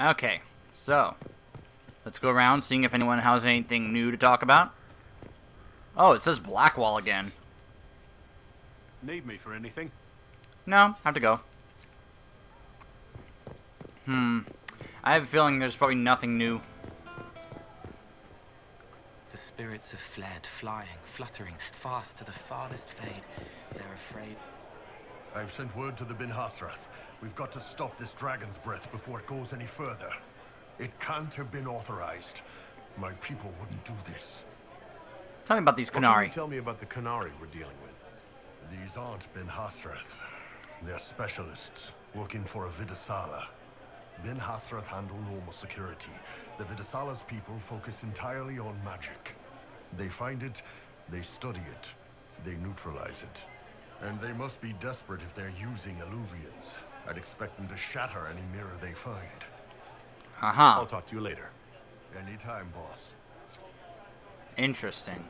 Okay, so let's go around seeing if anyone has anything new to talk about. Oh, it says Blackwall again. Need me for anything? No, have to go. I have a feeling there's probably nothing new. The spirits have fled, flying, fluttering, fast to the farthest fade. They're afraid. I've sent word to the Bin Hasrath. We've got to stop this dragon's breath before it goes any further. It can't have been authorized. My people wouldn't do this. Tell me about these What can Qunari. you tell me about the Qunari we're dealing with? These aren't Bin Hasrath. They're specialists working for a Vidasala. Bin Hasrath handle normal security. The Vidasala's people focus entirely on magic. They find it, they study it, they neutralize it. And they must be desperate if they're using Illuvians. I'd expect them to shatter any mirror they find. I'll talk to you later. Anytime, boss. Interesting.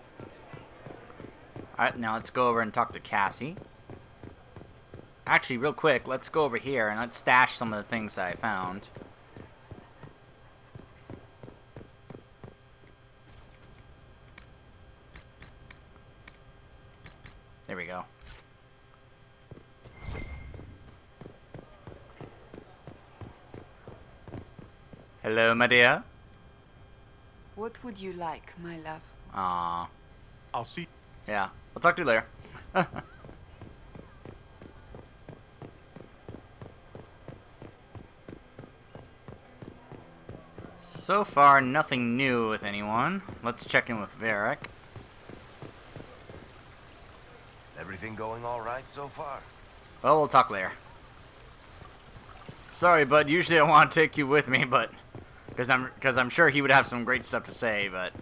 Alright, now let's go over and talk to Cassie. Actually, real quick, let's go over here and let's stash some of the things that I found. There we go. Hello, my dear. What would you like, my love? Aww. I'll see. Yeah, I'll talk to you later. So far, nothing new with anyone. Let's check in with Varric. Everything going all right so far? Well, we'll talk later. Sorry, bud. Usually I want to take you with me, but because I'm sure he would have some great stuff to say, but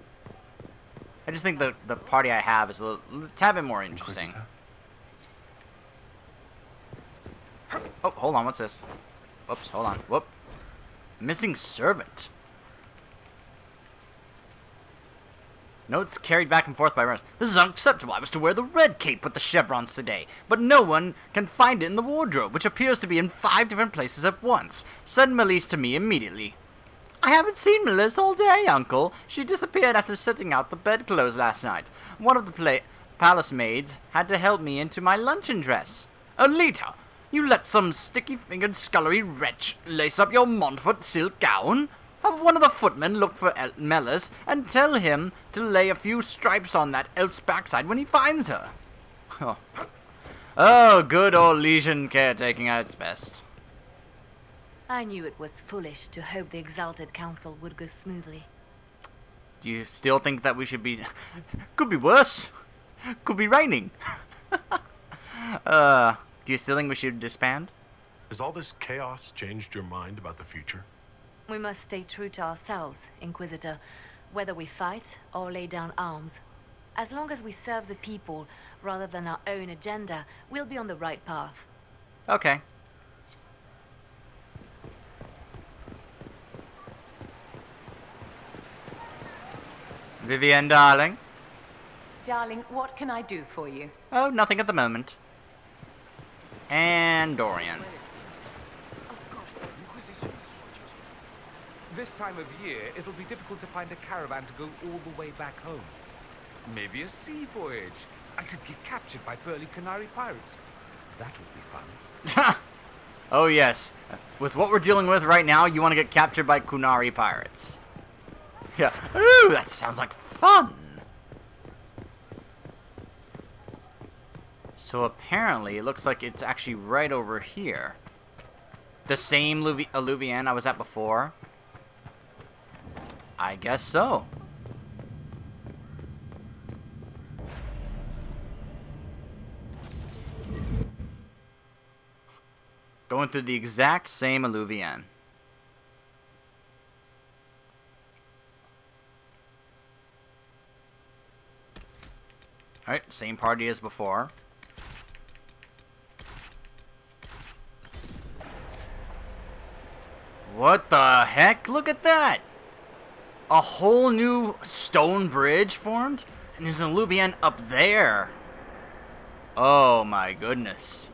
I just think the party I have is a tad bit more interesting. Oh, hold on. What's this? Whoops. Hold on. Whoop. Missing servant. Notes carried back and forth by runners. This is unacceptable. I was to wear the red cape with the chevrons today, but no one can find it in the wardrobe, which appears to be in 5 different places at once. Send Melisse to me immediately. I haven't seen Melisse all day, Uncle. She disappeared after setting out the bedclothes last night. One of the palace maids had to help me into my luncheon dress. Alita, you let some sticky-fingered, scullery wretch lace up your Montfort silk gown? Have one of the footmen look for Mellis and tell him to lay a few stripes on that elf's backside when he finds her. Oh, good old Legion caretaking at its best. I knew it was foolish to hope the Exalted Council would go smoothly. Do you still think that we should be... Could be worse. Could be raining. Do you still think we should disband? Has all this chaos changed your mind about the future? We must stay true to ourselves, Inquisitor, whether we fight or lay down arms. As long as we serve the people rather than our own agenda, we'll be on the right path. Okay. Vivienne, darling. Darling, what can I do for you? Oh, nothing at the moment. And Dorian. This time of year, it'll be difficult to find a caravan to go all the way back home. Maybe a sea voyage. I could get captured by burly Qunari pirates. That would be fun. Oh yes. With what we're dealing with right now, you want to get captured by Qunari pirates. Yeah. Ooh, that sounds like fun. So apparently, it looks like it's actually right over here. The same Illuvian I was at before. I guess so. Going through the exact same Illuvian. Alright, same party as before. What the heck? Look at that! A whole new stone bridge formed? And there's an Illuvian up there. Oh my goodness.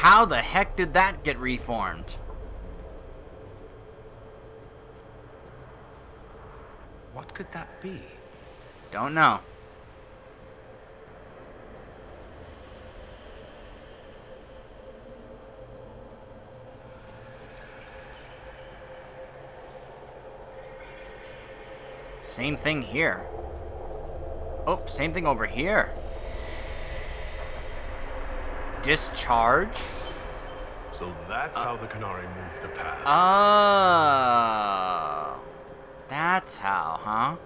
How the heck did that get reformed? What could that be? Don't know. Same thing here. Oh, same thing over here. Discharge. So that's how the Canary moved the path. Oh. That's how, huh?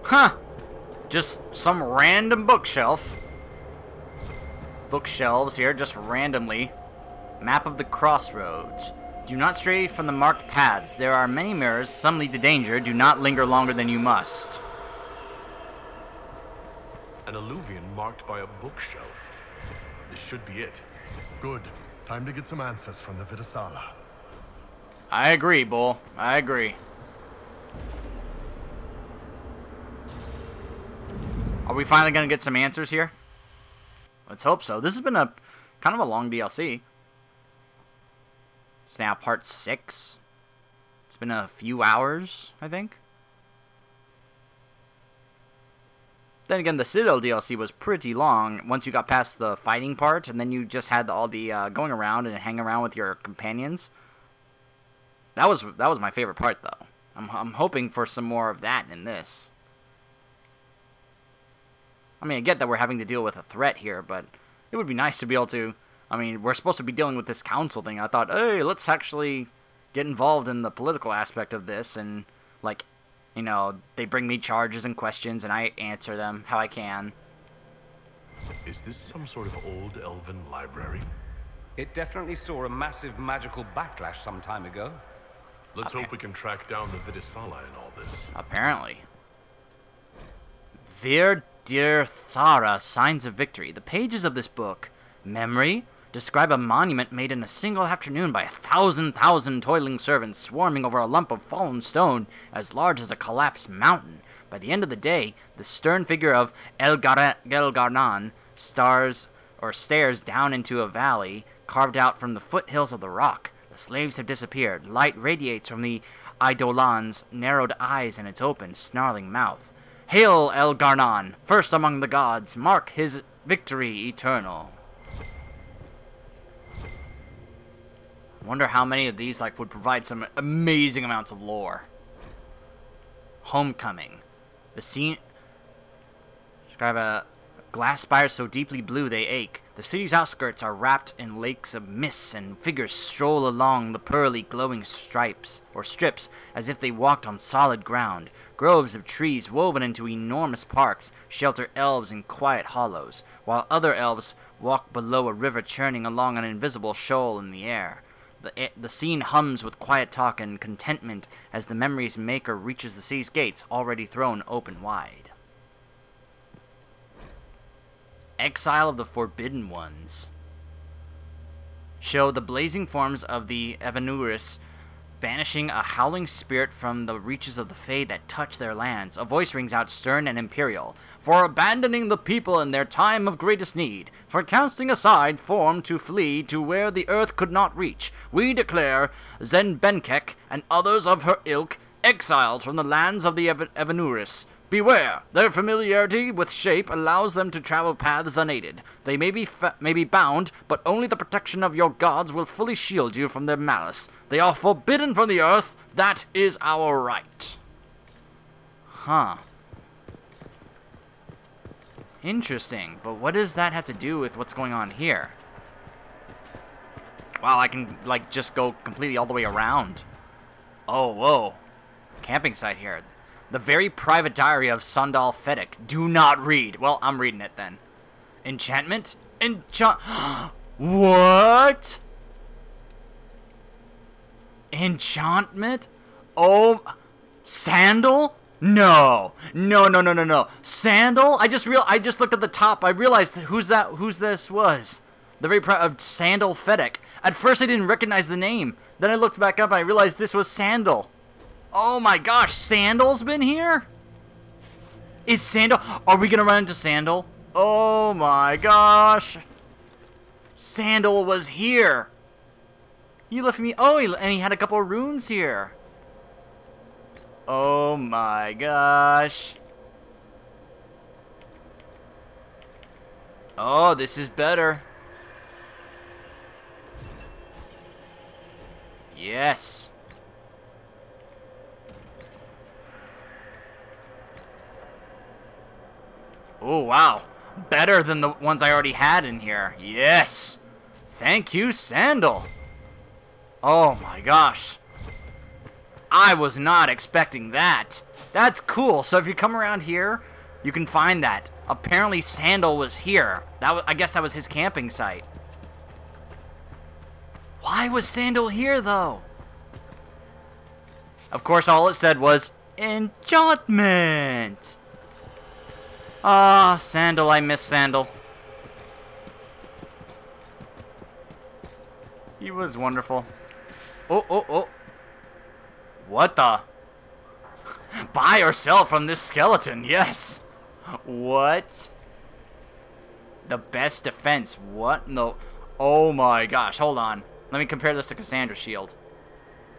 Huh. Just some random bookshelf. Bookshelves here, just randomly. Map of the crossroads. Do not stray from the marked paths. There are many mirrors, some lead to danger. Do not linger longer than you must. An alluvion marked by a bookshelf. This should be it. Good. Time to get some answers from the Vidasala. I agree, Bull. I agree. Are we finally going to get some answers here? Let's hope so. This has been a kind of a long DLC. It's now part 6. It's been a few hours, I think. Then again, the Citadel DLC was pretty long once you got past the fighting part, and then you just had all the going around and hanging around with your companions. That was my favorite part, though. I'm hoping for some more of that in this. I mean, I get that we're having to deal with a threat here, but it would be nice to be able to... I mean, we're supposed to be dealing with this council thing. I thought, hey, let's actually get involved in the political aspect of this, and, like, you know, they bring me charges and questions, and I answer them how I can. Is this some sort of old elven library? It definitely saw a massive magical backlash some time ago. Let's hope we can track down the Vidasala in all this. Apparently. Vir Dir Thara, Signs of Victory. The pages of this book, Memory, describe a monument made in a single afternoon by 1,000 toiling servants swarming over a lump of fallen stone as large as a collapsed mountain. By the end of the day, the stern figure of Gelgarnan stares down into a valley carved out from the foothills of the rock. The slaves have disappeared. Light radiates from the Eidolon's narrowed eyes and its open, snarling mouth. Hail Elgarnan, first among the gods, mark his victory eternal. Wonder how many of these would provide some amazing amounts of lore. Homecoming. The scene... Describe a glass spires so deeply blue they ache. The city's outskirts are wrapped in lakes of mists, and figures stroll along the pearly glowing strips as if they walked on solid ground. Groves of trees woven into enormous parks shelter elves in quiet hollows, while other elves walk below a river churning along an invisible shoal in the air. The scene hums with quiet talk and contentment as the memory's maker reaches the city's gates, already thrown open wide. Exile of the Forbidden Ones. Show the blazing forms of the Evanuris banishing a howling spirit from the reaches of the Fae that touch their lands. A voice rings out stern and imperial. For abandoning the people in their time of greatest need, for casting aside form to flee to where the earth could not reach, we declare Zenbenkek and others of her ilk exiled from the lands of the Evanuris. Beware! Their familiarity with shape allows them to travel paths unaided. They may be bound, but only the protection of your gods will fully shield you from their malice. They are forbidden from the earth. That is our right. Huh. Interesting, but what does that have to do with what's going on here? Wow, I can, just go completely all the way around. Oh, whoa. Camping site here. The very private diary of Sundal Fedek. Do not read. Well, I'm reading it then. Enchantment? What? Enchantment? Oh, Sandal? No. No. Sandal? I just looked at the top. I realized who's this was. The very of Sandal Fedek. At first I didn't recognize the name. Then I looked back up and I realized this was Sandal. Oh my gosh, Sandal's been here? Is Sandal... Are we gonna run into Sandal? Oh my gosh. Sandal was here. He left me... Oh, and he had a couple of runes here. Oh my gosh. Oh, this is better. Yes. Oh, wow. Better than the ones I already had in here. Yes. Thank you, Sandal. Oh my gosh. I was not expecting that. That's cool. So if you come around here, you can find that. Apparently Sandal was here. I guess that was his camping site. Why was Sandal here, though? Of course, all it said was, enchantment. Ah, Sandal, I miss Sandal. He was wonderful. Oh, oh, oh. What the? Buy or sell from this skeleton, yes. What? The best defense, what? No. Oh my gosh, hold on. Let me compare this to Cassandra's shield.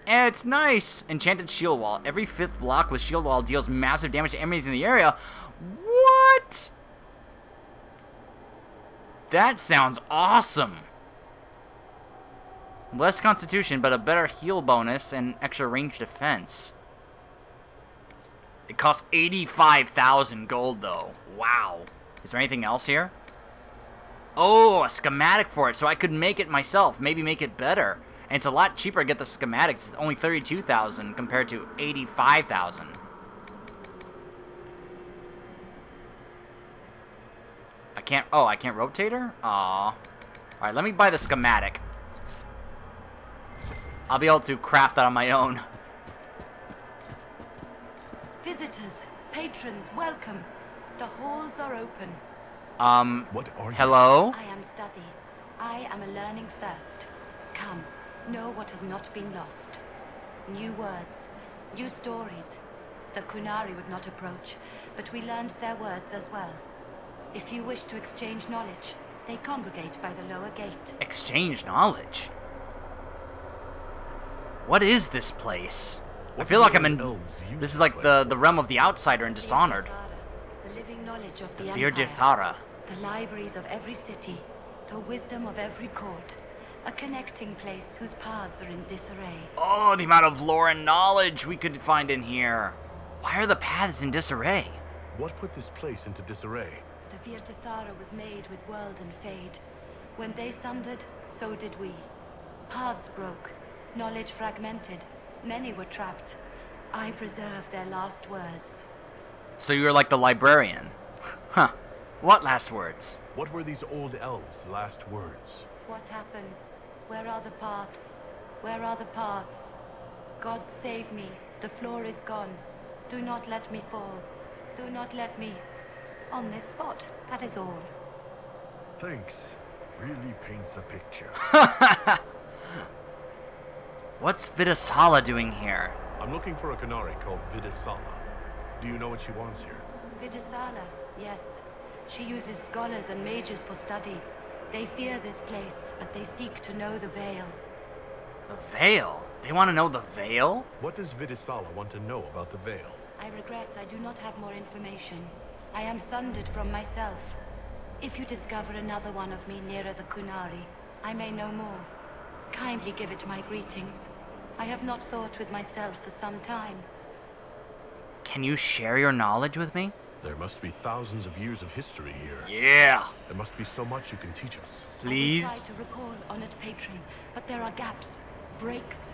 It's nice. Enchanted shield wall. Every 5th block with shield wall deals massive damage to enemies in the area. What? That sounds awesome. Less constitution, but a better heal bonus and extra range defense. It costs 85,000 gold, though. Wow. Is there anything else here? Oh, a schematic for it, so I could make it myself. Maybe make it better. And it's a lot cheaper to get the schematics. It's only 32,000 compared to 85,000. I can't... Oh, I can't rotate her? Aww. Alright, let me buy the schematic. I'll be able to craft that on my own. Visitors, patrons, welcome. The halls are open. What are you? Hello? I am study. I am a learning thirst. Come, know what has not been lost. New words, new stories. The Kunari would not approach, but we learned their words as well. If you wish to exchange knowledge, they congregate by the lower gate. Exchange knowledge? What is this place? I feel like I'm in... This is like the realm of the outsider in Dishonored. The living knowledge of the Vir Empire. Dithara. The libraries of every city, the wisdom of every court, a connecting place whose paths are in disarray. Oh, the amount of lore and knowledge we could find in here. Why are the paths in disarray? What put this place into disarray? The Vir Dithara was made with world and fade. When they sundered, so did we. Paths broke, knowledge fragmented, many were trapped. I preserved their last words. So you're like the librarian. Huh. What last words? What were these old elves' last words? What happened? Where are the paths? Where are the paths? God save me. The floor is gone. Do not let me fall. Do not let me... On this spot, that is all. Thanks. Really paints a picture. What's Vidasala doing here? I'm looking for a Kunari called Vidisala. Do you know what she wants here? Vidisala, yes. She uses scholars and mages for study. They fear this place, but they seek to know the Veil. The Veil? They want to know the Veil? What does Vidisala want to know about the Veil? I regret I do not have more information. I am sundered from myself. If you discover another one of me nearer the Kunari, I may know more. Kindly give it my greetings. I have not thought with myself for some time. Can you share your knowledge with me? There must be thousands of years of history here. Yeah. There must be so much you can teach us. Please? I will try to recall honored patron, but there are gaps, breaks.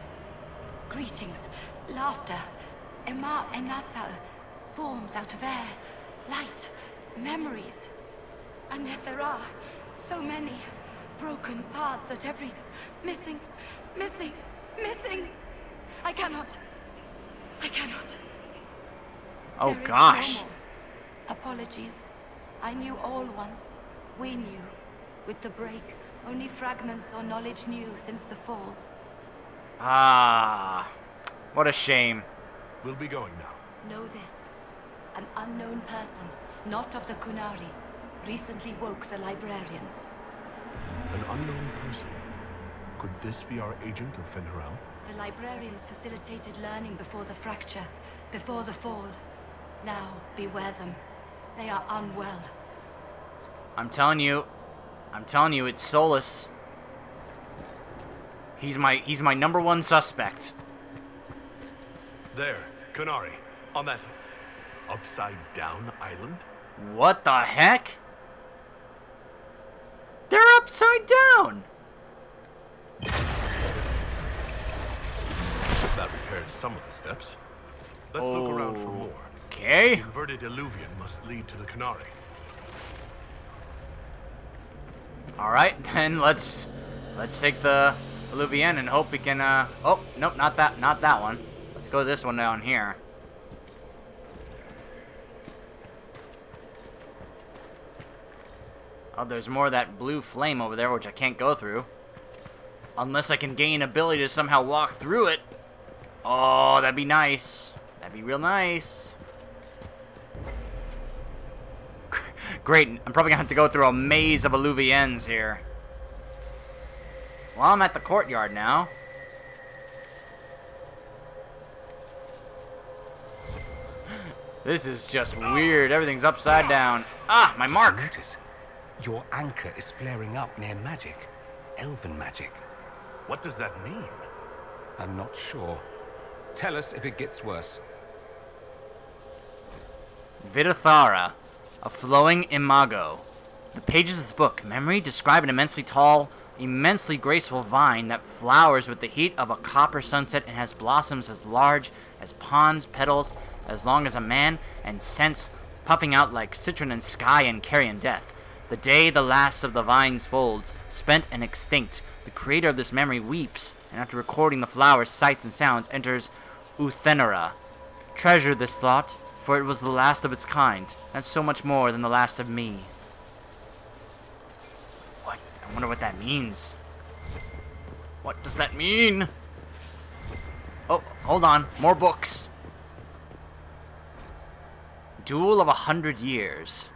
Greetings, laughter, Ema Enasal, forms out of air, light, memories. And yet there are so many broken paths at every... Missing. I cannot. Oh There is gosh. no more. Apologies. I knew all once. We knew. With the break, only fragments or knowledge new since the fall. Ah. What a shame. We'll be going now. Know this. An unknown person, not of the Kunari, recently woke the librarians. An unknown person. Could this be our agent of Fenrir? The librarians facilitated learning before the fracture, before the fall. Now, beware them. They are unwell. I'm telling you, it's Solus. He's my number one suspect. There, Kunari, on that upside-down island. What the heck? They're upside down! That repaired some of the steps. Let's look around for more. Okay. The inverted illuvian must lead to the Kunari. Alright, then let's take the Illuvian and hope we can, oh, nope, not that one. Let's go this one down here. Oh, there's more of that blue flame over there, which I can't go through. Unless I can gain ability to somehow walk through it. Oh, that'd be nice. That'd be real nice. Great, I'm probably gonna have to go through a maze of Illuvians here. Well, I'm at the courtyard now. This is just weird. Everything's upside down. Ah, my mark. Notice, your anchor is flaring up near magic. Elven magic. What does that mean? I'm not sure. Tell us if it gets worse. Vidathara, a flowing imago. The pages of this book, memory, describe an immensely tall, immensely graceful vine that flowers with the heat of a copper sunset and has blossoms as large as ponds, petals as long as a man, and scents puffing out like citron and sky and carrion death. The day the last of the vine's folds, spent and extinct, the creator of this memory weeps, and after recording the flower's sights and sounds, enters Uthenera. Treasure this thought, for it was the last of its kind, and so much more than the last of me. What? I wonder what that means. What does that mean? Oh, hold on. More books. Duel of 100 Years.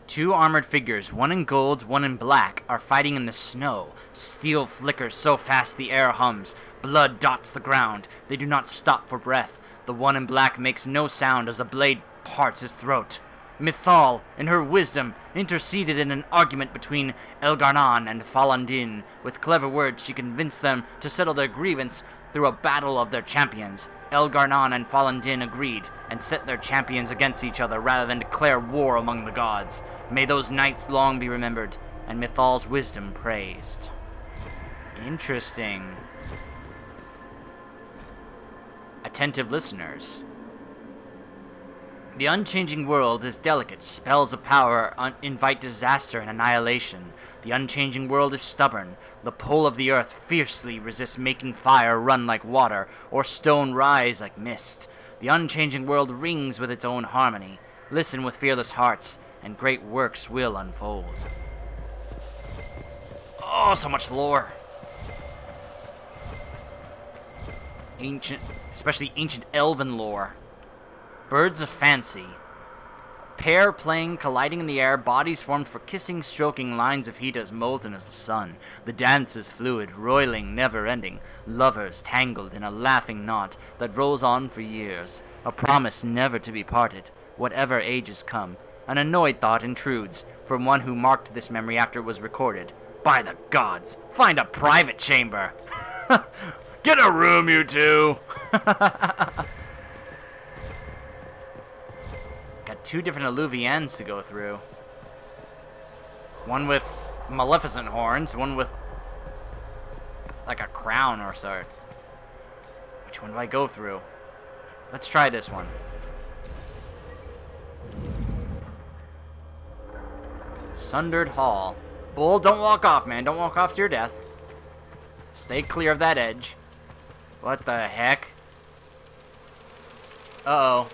Two armored figures, one in gold, one in black, are fighting in the snow. Steel flickers so fast the air hums. Blood dots the ground. They do not stop for breath. The one in black makes no sound as the blade parts his throat. Mithal, in her wisdom, interceded in an argument between Elgarnan and Falandin. With clever words she convinced them to settle their grievance through a battle of their champions. Elgarnan and Falandin agreed, and set their champions against each other rather than declare war among the gods. May those nights long be remembered, and Mithal's wisdom praised. Interesting. Attentive listeners. The unchanging world is delicate. Spells of power invite disaster and annihilation. The unchanging world is stubborn. The pull of the earth fiercely resists making fire run like water, or stone rise like mist. The unchanging world rings with its own harmony. Listen with fearless hearts, and great works will unfold. Oh, so much lore. Ancient, especially ancient elven lore. Birds of fancy. Pair playing, colliding in the air, bodies formed for kissing, stroking, lines of heat as molten as the sun. The dance is fluid, roiling, never-ending. Lovers tangled in a laughing knot that rolls on for years. A promise never to be parted, whatever ages come. An annoyed thought intrudes, from one who marked this memory after it was recorded. By the gods, find a private chamber! Get a room, you two! Two different Illuvians to go through. One with maleficent horns, one with like a crown or sort. Which one do I go through? Let's try this one. Sundered Hall. Bull, don't walk off, man. Don't walk off to your death. Stay clear of that edge. What the heck? Uh-oh.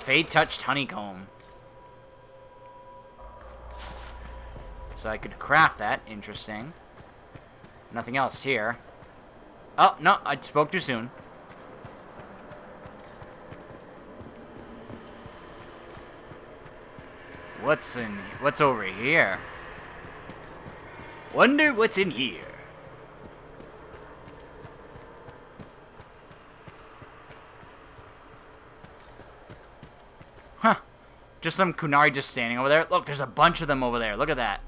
Fade-touched honeycomb. So I could craft that. Interesting. Nothing else here. Oh, no, I spoke too soon. What's over here? Wonder what's in here. Huh. Just some Kunari just standing over there. Look, there's a bunch of them over there. Look at that.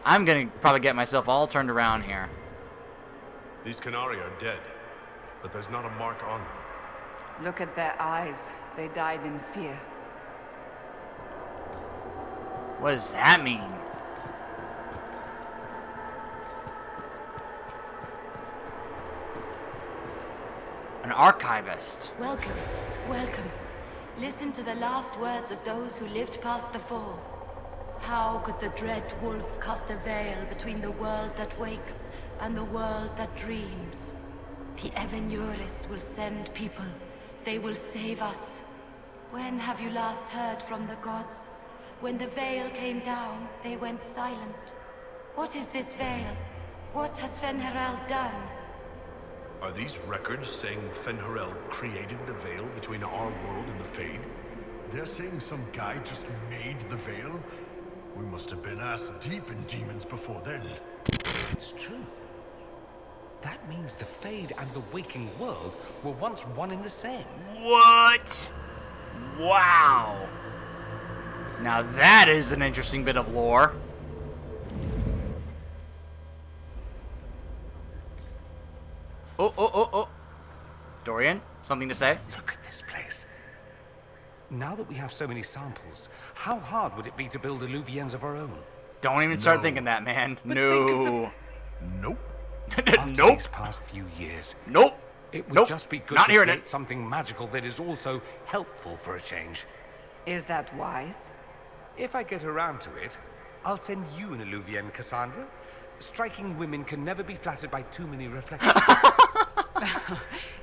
I'm gonna probably get myself all turned around here. These Kunari are dead, but there's not a mark on them. Look at their eyes. They died in fear. What does that mean? An archivist. Welcome, welcome. Listen to the last words of those who lived past the fall. How could the dread wolf cast a veil between the world that wakes and the world that dreams? The Evenuris will send people. They will save us. When have you last heard from the gods? When the veil came down, they went silent. What is this veil? What has Fen'Harel done? Are these records saying Fen'Harel created the veil between our world and the Fade? They're saying some guy just made the veil? We must have been ass deep in demons before then. It's true. That means the Fade and the waking world were once one and the same. What? Wow. Now that is an interesting bit of lore. Oh. Dorian, something to say? Look at this place. Now that we have so many samples, how hard would it be to build Illuviens of our own? Don't even start thinking that, man. No. Nope. After Nope. these past few years, Nope. it would Nope. just be good Not to hearing create it. something magical that is also helpful for a change. Is that wise? If I get around to it, I'll send you an Illuvien, Cassandra. Striking women can never be flattered by too many reflections.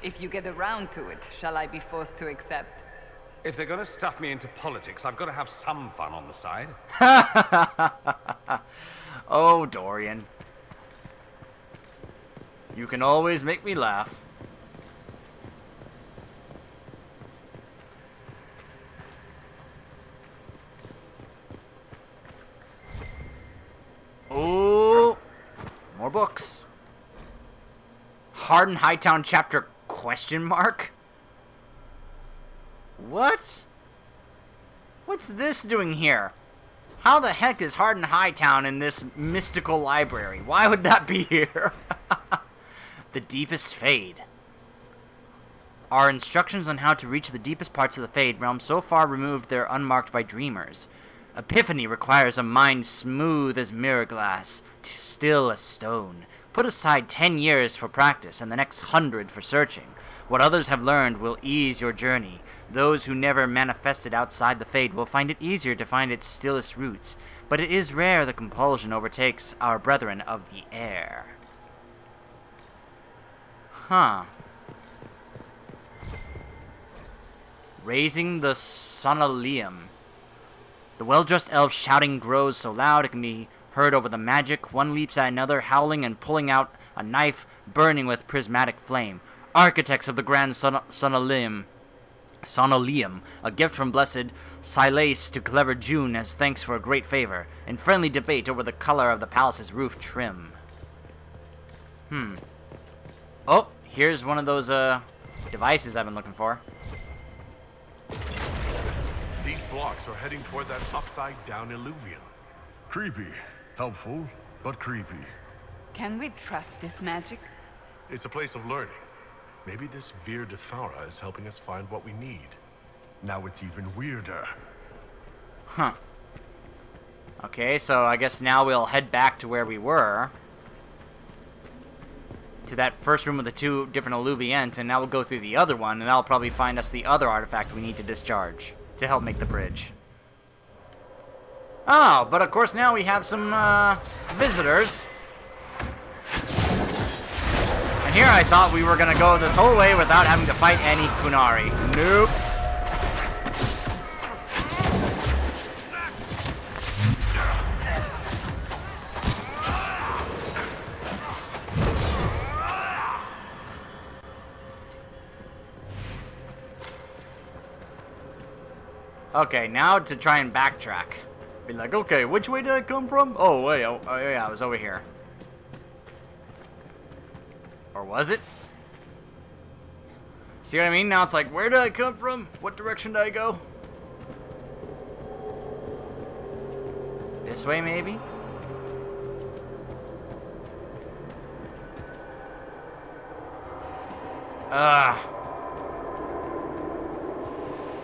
If you get around to it, shall I be forced to accept? If they're gonna stuff me into politics, I've got to have some fun on the side. Oh, Dorian. You can always make me laugh. Oh, more books. Harden Hightown chapter question mark? What? What's this doing here? How the heck is Harden Hightown in this mystical library? Why would that be here? The deepest Fade. Our instructions on how to reach the deepest parts of the Fade realm so far removed they're unmarked by dreamers. Epiphany requires a mind smooth as mirror glass, still as stone. Put aside 10 years for practice and the next 100 for searching. What others have learned will ease your journey. Those who never manifested outside the Fade will find it easier to find its stillest roots, but it is rare the compulsion overtakes our brethren of the air. Huh. Raising the Sonalium. The well-dressed elf's shouting grows so loud it can be heard over the magic. One leaps at another, howling and pulling out a knife burning with prismatic flame. Architects of the Grand Sonalium, a gift from blessed Silas to clever June as thanks for a great favor, in friendly debate over the color of the palace's roof trim. Oh, here's one of those devices I've been looking for. These blocks are heading toward that upside-down Illuvian. Creepy. Helpful, but creepy. Can we trust this magic? It's a place of learning. Maybe this Vir de Thaura is helping us find what we need. Now it's even weirder. Huh. Okay, so I guess now we'll head back to where we were. To that first room with the two different Illuvians, and now we'll go through the other one, and that'll probably find us the other artifact we need to discharge to help make the bridge. Oh, but of course now we have some visitors. And here I thought we were going to go this whole way without having to fight any Kunari. Nope. Okay, now to try and backtrack. Be like, okay, which way did I come from? Oh, wait, oh yeah, I was over here. Or was it? See what I mean? Now it's like, where did I come from? What direction did I go? This way, maybe?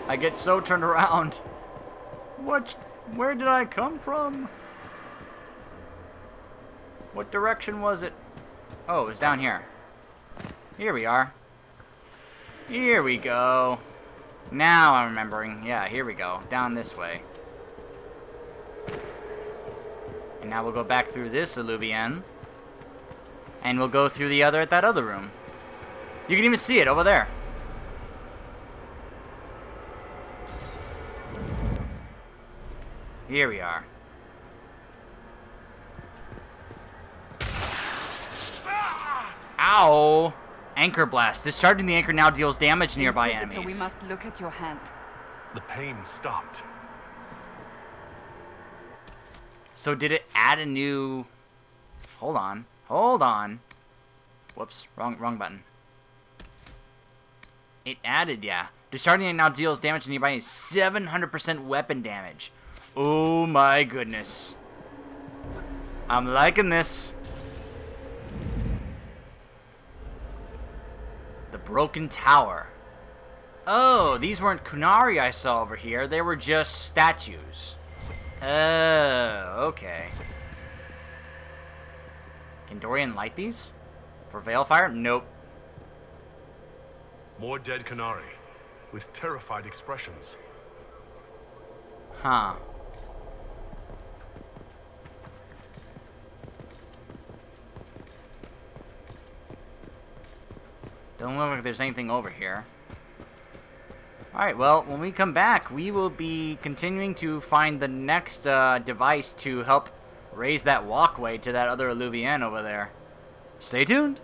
I get so turned around. Where did I come from? What direction was it? Oh, it was down here. Here we are. Here we go. Now I'm remembering. Yeah, here we go. Down this way. And now we'll go back through this alluvion. And we'll go through the other at that other room. You can even see it over there. Here we are. Ow! Anchor blast. Discharging the anchor now deals damage to nearby Inquisitor, enemies. we must look at your hand. The pain stopped. So did it add a new... Hold on. Hold on. Whoops. Wrong button. It added, yeah. Discharging it now deals damage to nearby enemies. 700% weapon damage. Oh my goodness. I'm liking this. The Broken Tower. Oh, these weren't Kunari I saw over here. They were just statues. Oh, okay. Can Dorian light these? For Veilfire? Nope. More dead Kunari, with terrified expressions. Huh. Don't look like there's anything over here. Alright, well, when we come back, we will be continuing to find the next device to help raise that walkway to that other alluvion over there. Stay tuned!